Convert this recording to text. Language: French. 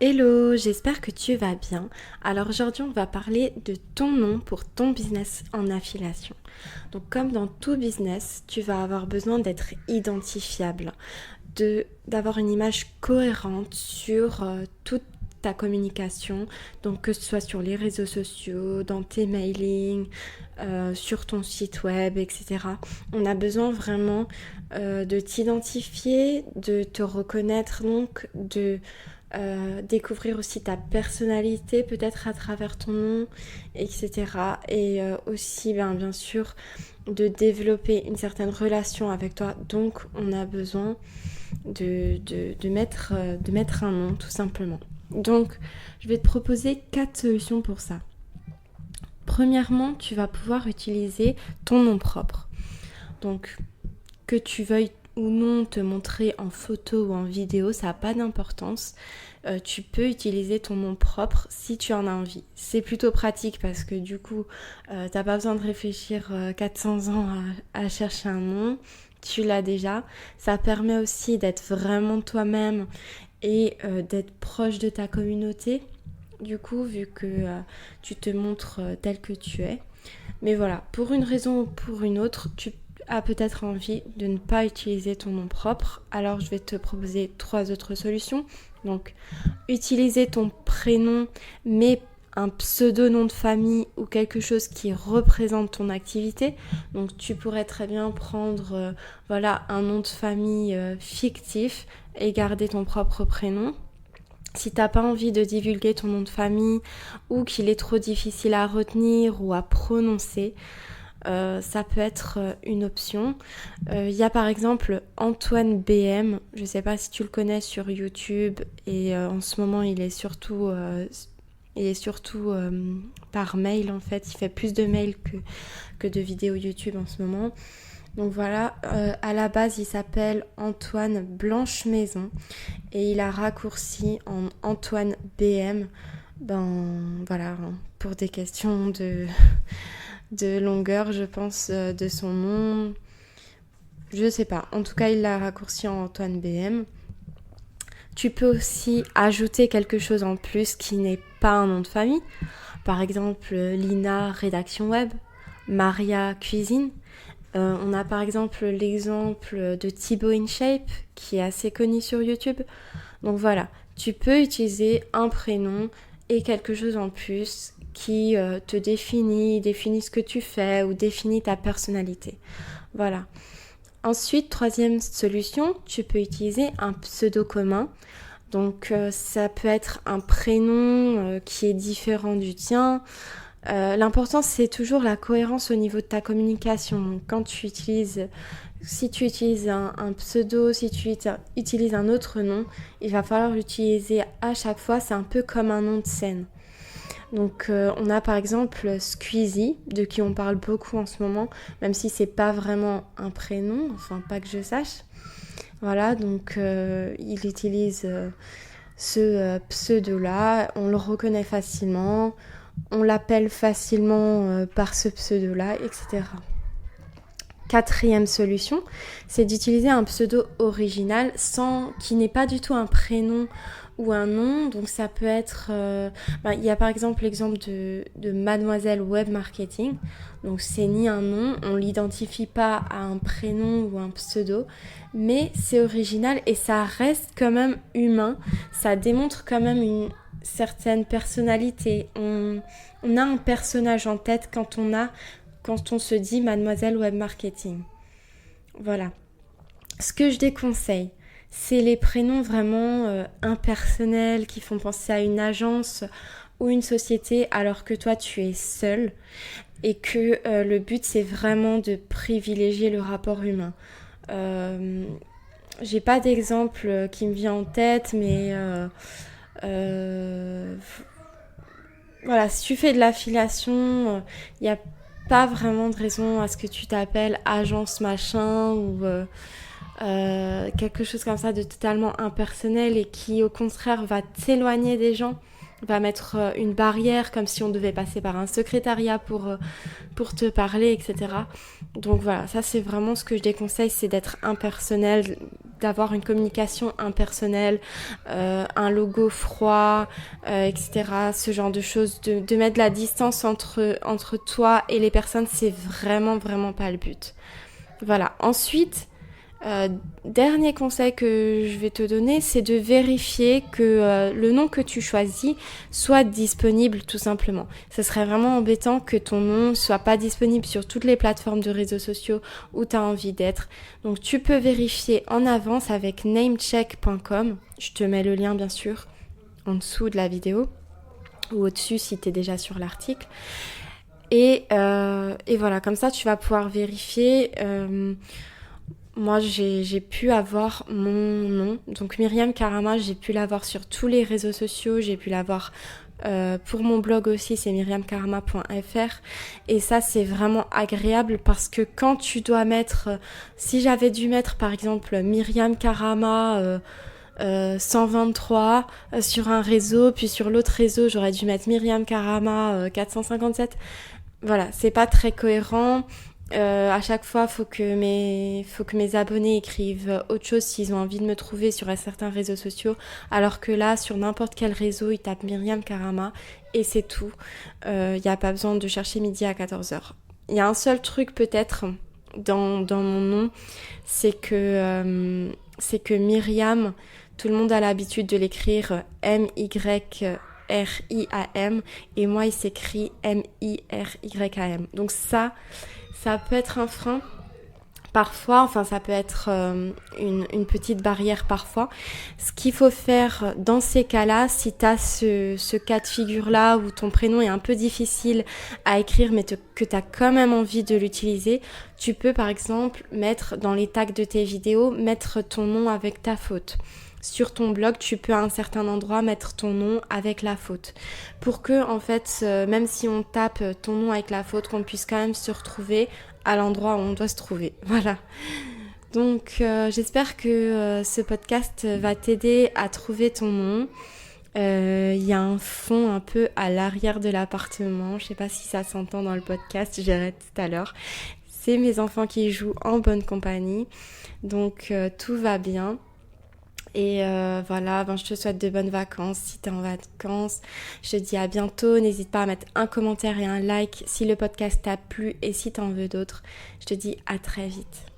Hello, j'espère que tu vas bien. Alors aujourd'hui, on va parler de ton nom pour ton business en affiliation. Donc comme dans tout business, tu vas avoir besoin d'être identifiable, d'avoir une image cohérente sur toute ta communication, donc que ce soit sur les réseaux sociaux, dans tes mailings, sur ton site web, etc. On a besoin vraiment de t'identifier, de te reconnaître, donc de découvrir aussi ta personnalité peut-être à travers ton nom, etc. Et aussi bien sûr de développer une certaine relation avec toi. Donc on a besoin de mettre un nom tout simplement. Donc je vais te proposer 4 solutions pour ça. Premièrement, tu vas pouvoir utiliser ton nom propre. Donc que tu veuilles ou non te montrer en photo ou en vidéo, ça n'a pas d'importance. Tu peux utiliser ton nom propre si tu en as envie. C'est plutôt pratique parce que du coup, t'as pas besoin de réfléchir 400 ans à chercher un nom. Tu l'as déjà. Ça permet aussi d'être vraiment toi-même et d'être proche de ta communauté. Du coup, vu que tu te montres tel que tu es. Mais voilà, pour une raison ou pour une autre, tu as peut-être envie de ne pas utiliser ton nom propre. Alors je vais te proposer 3 autres solutions. Donc, utiliser ton prénom, mais un pseudo nom de famille ou quelque chose qui représente ton activité. Donc tu pourrais très bien prendre un nom de famille fictif et garder ton propre prénom. Si t'as pas envie de divulguer ton nom de famille ou qu'il est trop difficile à retenir ou à prononcer, ça peut être une option. Il y a par exemple Antoine BM, je sais pas si tu le connais sur YouTube et en ce moment il est surtout par mail en fait, il fait plus de mails que de vidéos YouTube en ce moment. Donc voilà, à la base il s'appelle Antoine Blanche Maison et il a raccourci en Antoine BM. Ben voilà, pour des questions de longueur, je pense, de son nom. Je sais pas. En tout cas, il l'a raccourci en Antoine BM. Tu peux aussi ajouter quelque chose en plus qui n'est pas un nom de famille. Par exemple, Lina Rédaction Web, Maria Cuisine. On a par exemple l'exemple de Thibaut InShape qui est assez connu sur YouTube. Donc voilà, tu peux utiliser un prénom et quelque chose en plus qui te définit ce que tu fais ou définit ta personnalité. Voilà. Ensuite, troisième solution, tu peux utiliser un pseudo commun. Donc ça peut être un prénom qui est différent du tien. L'important c'est toujours la cohérence au niveau de ta communication. Donc, si tu utilises un pseudo, si tu utilises un autre nom, il va falloir l'utiliser à chaque fois. C'est un peu comme un nom de scène. Donc on a par exemple Squeezie, de qui on parle beaucoup en ce moment, même si c'est pas vraiment un prénom, enfin pas que je sache. Voilà, donc il utilise ce pseudo-là, on le reconnaît facilement, on l'appelle facilement par ce pseudo-là, etc. Quatrième solution, c'est d'utiliser un pseudo original qui n'est pas du tout un prénom ou un nom. Donc ça peut être... il y a par exemple l'exemple de Mademoiselle Web Marketing. Donc c'est ni un nom, on ne l'identifie pas à un prénom ou un pseudo, mais c'est original et ça reste quand même humain. Ça démontre quand même une certaine personnalité. On a un personnage en tête quand on se dit Mademoiselle Web Marketing. Voilà. Ce que je déconseille, c'est les prénoms vraiment impersonnels qui font penser à une agence ou une société alors que toi tu es seul et que le but c'est vraiment de privilégier le rapport humain. J'ai pas d'exemple qui me vient en tête, mais voilà, si tu fais de l'affiliation, il n'y a pas vraiment de raison à ce que tu t'appelles agence machin ou quelque chose comme ça de totalement impersonnel et qui au contraire va t'éloigner des gens. va mettre une barrière comme si on devait passer par un secrétariat pour te parler, etc. Donc voilà, ça c'est vraiment ce que je déconseille, c'est d'être impersonnel, d'avoir une communication impersonnelle, un logo froid, etc. Ce genre de choses, de mettre de la distance entre toi et les personnes, c'est vraiment, vraiment pas le but. Voilà. Ensuite, dernier conseil que je vais te donner, c'est de vérifier que le nom que tu choisis soit disponible tout simplement. Ce serait vraiment embêtant que ton nom soit pas disponible sur toutes les plateformes de réseaux sociaux où tu as envie d'être. Donc tu peux vérifier en avance avec namecheck.com. Je te mets le lien bien sûr en dessous de la vidéo ou au-dessus si tu es déjà sur l'article. Et voilà, comme ça tu vas pouvoir vérifier. Moi, j'ai pu avoir mon nom. Donc, Myriam Karama, j'ai pu l'avoir sur tous les réseaux sociaux. J'ai pu l'avoir pour mon blog aussi, c'est myriamkarama.fr. Et ça, c'est vraiment agréable parce que quand tu dois mettre... si j'avais dû mettre, par exemple, Myriam Karama 123 sur un réseau, puis sur l'autre réseau, j'aurais dû mettre Myriam Karama 457. Voilà, c'est pas très cohérent. À chaque fois, faut que mes abonnés écrivent autre chose s'ils ont envie de me trouver sur certains réseaux sociaux, alors que là, sur n'importe quel réseau, ils tapent Myriam Karama et c'est tout. Il n'y a pas besoin de chercher midi à 14h. Il y a un seul truc peut-être dans mon nom, c'est que Myriam, tout le monde a l'habitude de l'écrire M-Y-R-I-A-M et moi il s'écrit M-I-R-Y-A-M. Donc ça peut être un frein parfois, enfin ça peut être une petite barrière parfois. Ce qu'il faut faire dans ces cas-là, si tu as ce cas de figure-là où ton prénom est un peu difficile à écrire mais que tu as quand même envie de l'utiliser, tu peux par exemple mettre dans les tags de tes vidéos, mettre ton nom avec ta faute. Sur ton blog, tu peux à un certain endroit mettre ton nom avec la faute. Pour que, en fait, même si on tape ton nom avec la faute, qu'on puisse quand même se retrouver à l'endroit où on doit se trouver. Voilà. Donc, j'espère que ce podcast va t'aider à trouver ton nom. Il y a un fond un peu à l'arrière de l'appartement. Je sais pas si ça s'entend dans le podcast, j'arrête tout à l'heure. C'est mes enfants qui jouent en bonne compagnie. Donc, tout va bien. Et voilà, je te souhaite de bonnes vacances si tu es en vacances. Je te dis à bientôt. N'hésite pas à mettre un commentaire et un like si le podcast t'a plu et si tu en veux d'autres. Je te dis à très vite.